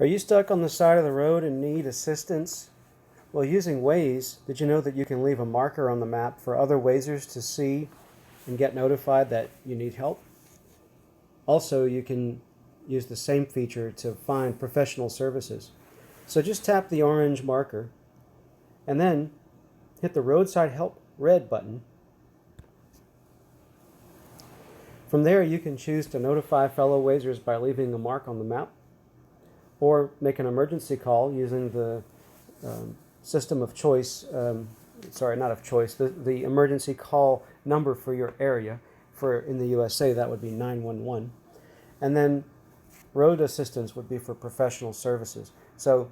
Are you stuck on the side of the road and need assistance? Well, using Waze, did you know that you can leave a marker on the map for other Wazers to see and get notified that you need help? Also, you can use the same feature to find professional services. So just tap the orange marker and then hit the Roadside Help red button. From there, you can choose to notify fellow Wazers by leaving a mark on the map, or make an emergency call using the system of choice, not of choice, the emergency call number for your area. For in the USA, that would be 911. And then road assistance would be for professional services. So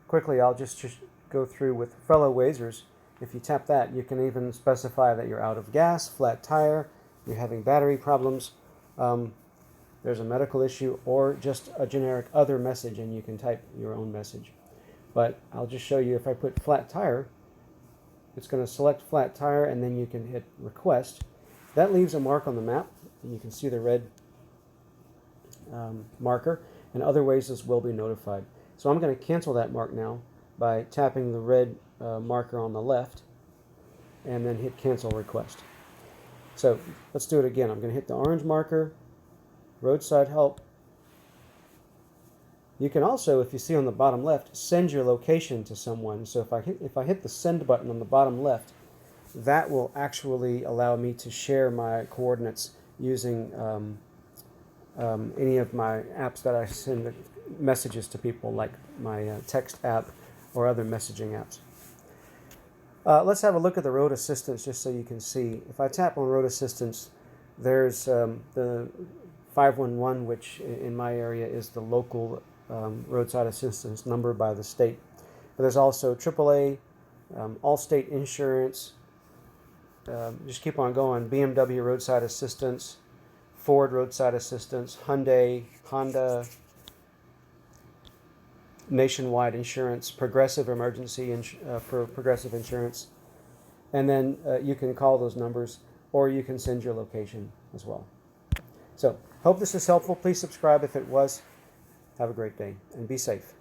quickly, I'll just go through with fellow Wazers. If you tap that, you can even specify that you're out of gas, flat tire, you're having battery problems, there's a medical issue, or just a generic other message, and you can type your own message. But I'll just show you, if I put flat tire, it's going to select flat tire, and then you can hit request. That leaves a mark on the map, and you can see the red marker, and other Wazers will be notified. So I'm going to cancel that mark now by tapping the red marker on the left, and then hit cancel request. So let's do it again. I'm going to hit the orange marker, Roadside Help. You can also, if you see on the bottom left, send your location to someone. So if I hit the send button on the bottom left, that will actually allow me to share my coordinates using any of my apps that I send messages to people, like my text app or other messaging apps. Let's have a look at the road assistance just so you can see. If I tap on road assistance, there's the 511, which in my area is the local roadside assistance number by the state. But there's also AAA, Allstate Insurance, just keep on going, BMW roadside assistance, Ford roadside assistance, Hyundai, Honda, Nationwide Insurance, Progressive Emergency for Progressive Insurance. And then you can call those numbers, or you can send your location as well. So, hope this is helpful. Please subscribe if it was. Have a great day and be safe.